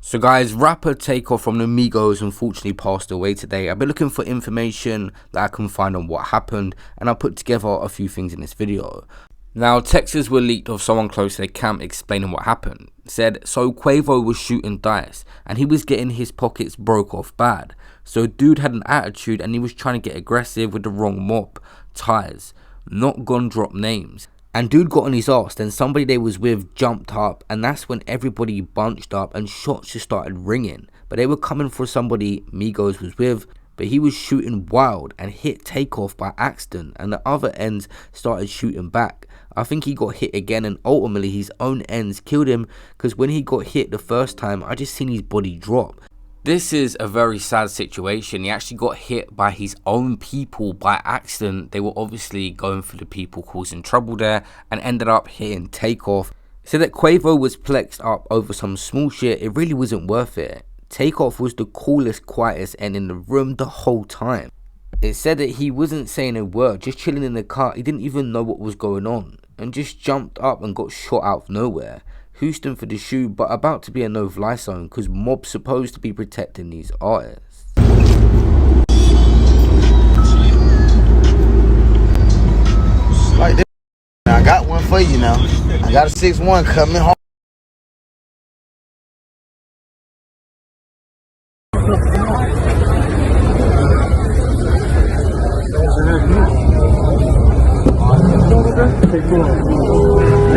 So guys, rapper Takeoff from the Migos unfortunately passed away today. I've been looking for information that I can find on what happened, and I put together a few things in this video. Now, texts were leaked of someone close to the camp explaining what happened. It said, so Quavo was shooting dice and he was getting his pockets broke off bad. So dude had an attitude and he was trying to get aggressive with the wrong mob, ties, not gonna drop names. And dude got on his ass, then somebody they was with jumped up, and that's when everybody bunched up and shots just started ringing. But they were coming for somebody Migos was with, but he was shooting wild and hit Takeoff by accident, and the other ends started shooting back. I think he got hit again, and ultimately his own ends killed him, because when he got hit the first time, I just seen his body drop. This is a very sad situation. He actually got hit by his own people by accident. They were obviously going for the people causing trouble there and ended up hitting Takeoff. Said that Quavo was plexed up over some small shit. It really wasn't worth it. Takeoff was the coolest, quietest end in the room the whole time. It said that he wasn't saying a word, just chilling in the car. He didn't even know what was going on and just jumped up and got shot out of nowhere. Houston for the shoe, but about to be a no-fly zone because mob's supposed to be protecting these artists. Like this, I got one for you now. I got a 6'1" coming home.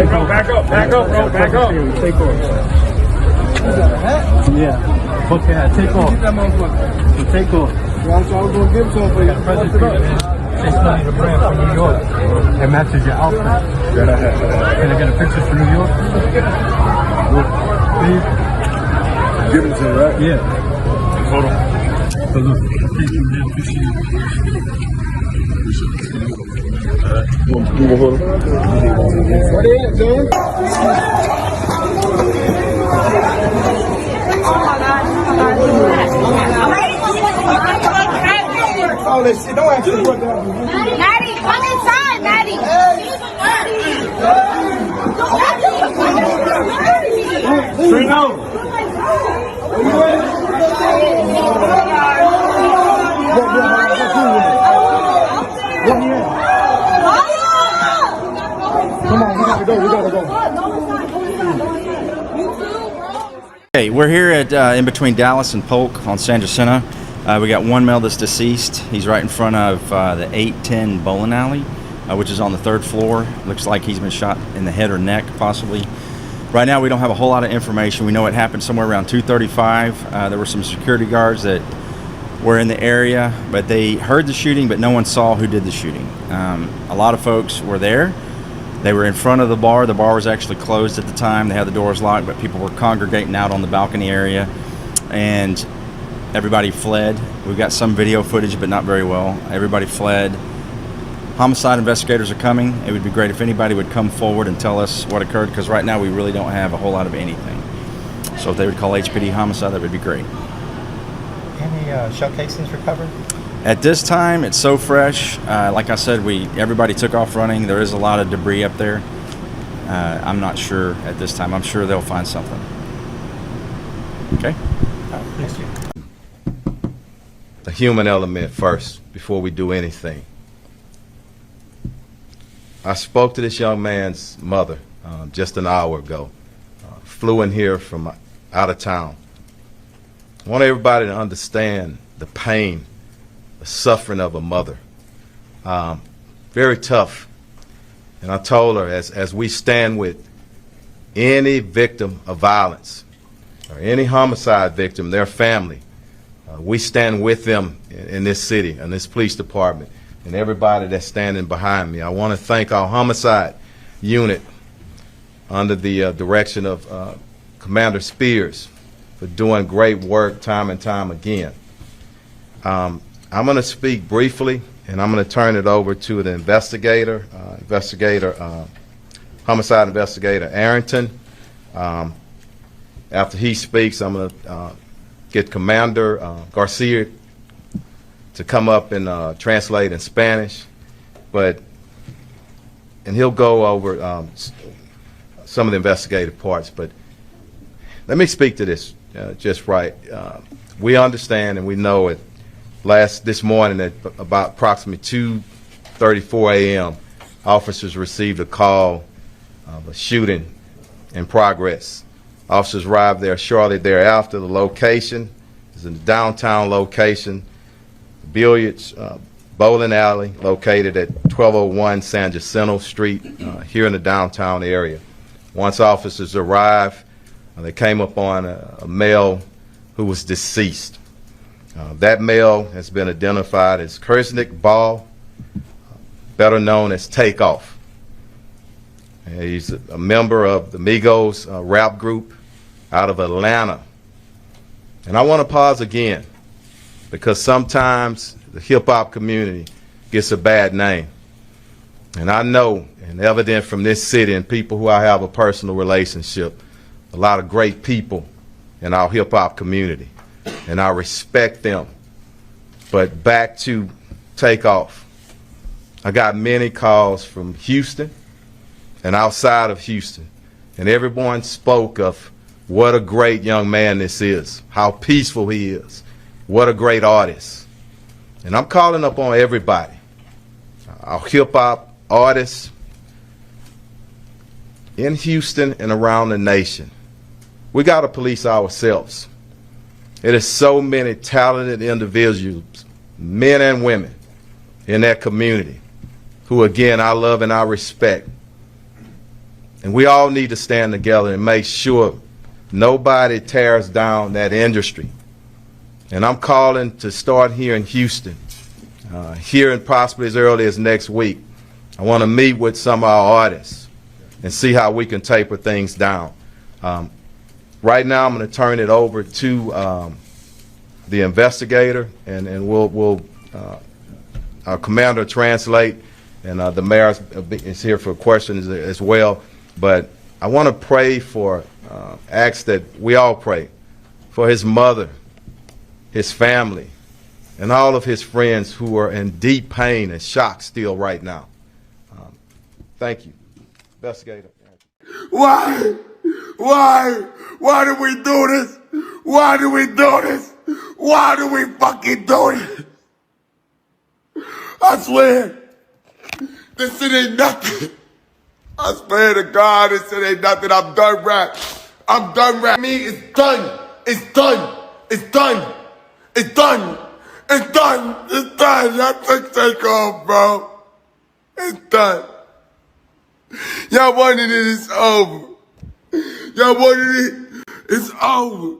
Back up, bro, back up. Take off. Yeah. Okay, take off. Get that motherfucker. So take off. Yeah, I was gonna give some for you. Say study the brand from New York. It matches your outfit. Can I get a picture from New York? Please. Give it to you, right? Yeah. Hold on. So look, thank you, man. Appreciate it. What is it, dude? All that shit, don't actually put that on. Maddie, come inside, Maddie. Come on, we gotta go. Hey, we're here at in between Dallas and Polk on San Jacinto. We got one male that's deceased. He's right in front of the 810 bowling alley, which is on the 3rd floor. Looks like he's been shot in the head or neck, possibly. Right now, we don't have a whole lot of information. We know it happened somewhere around 2:35. There were some security guards that were in the area, but they heard the shooting, but no one saw who did the shooting. A lot of folks were there. They were in front of the bar. The bar was actually closed at the time. They had the doors locked, but people were congregating out on the balcony area, and everybody fled. We've got some video footage, but not very well. Everybody fled. Homicide investigators are coming. It would be great if anybody would come forward and tell us what occurred, because right now we really don't have a whole lot of anything. So if they would call HPD homicide, that would be great. Any shell casings recovered? At this time, it's so fresh. Like I said, everybody took off running. There is a lot of debris up there. I'm not sure at this time. I'm sure they'll find something. Okay? Thank you. The human element first, before we do anything. I spoke to this young man's mother just an hour ago. Flew in here from out of town. I want everybody to understand the pain, the suffering of a mother. Very tough. And I told her, as we stand with any victim of violence or any homicide victim, their family, we stand with them in this city, in this police department, and everybody that's standing behind me. I want to thank our homicide unit under the direction of Commander Spears for doing great work time and time again. I'm going to speak briefly, and I'm going to turn it over to the investigator, homicide investigator Arrington. After he speaks, I'm going to get Commander Garcia to come up and translate in Spanish, and he'll go over some of the investigative parts. But let me speak to this just right. We understand and we know it. This morning at about approximately 2:34 a.m., officers received a call of a shooting in progress. Officers arrived there shortly thereafter. The location is in the downtown location, billiards bowling alley located at 1201 San Jacinto Street here in the downtown area. Once officers arrived, they came upon a male who was deceased. That male has been identified as Kersnick Ball, better known as Takeoff. He's a member of the Migos rap group out of Atlanta. And I want to pause again because sometimes the hip-hop community gets a bad name. And I know, and evident from this city and people who I have a personal relationship, a lot of great people in our hip-hop community, and I respect them. But back to Takeoff. I got many calls from Houston and outside of Houston, and everyone spoke of what a great young man this is, how peaceful he is, what a great artist. And I'm calling up on everybody, our hip-hop artists in Houston and around the nation. We got to police ourselves. It is so many talented individuals, men and women, in that community who, again, I love and I respect. And we all need to stand together and make sure nobody tears down that industry. And I'm calling to start here in Houston, here and possibly as early as next week. I want to meet with some of our artists and see how we can taper things down. Right now, I'm going to turn it over to the investigator, and we'll our commander translate, and the mayor is here for questions as well. But I want to pray for, ask that we all pray for his mother, his family, and all of his friends who are in deep pain and shock still right now. Thank you. Investigator. Why? Why do we do this? Why do we do this? Why do we fucking do it? I swear, this shit ain't nothing. I swear to God, this shit ain't nothing. I'm done rap. I'm done rap. Me, it's done. It's done. It's done. It's done. It's done. It's done. Y'all take off, bro. It's done. Y'all wanted it, it's over. Y'all wanted it, it's over.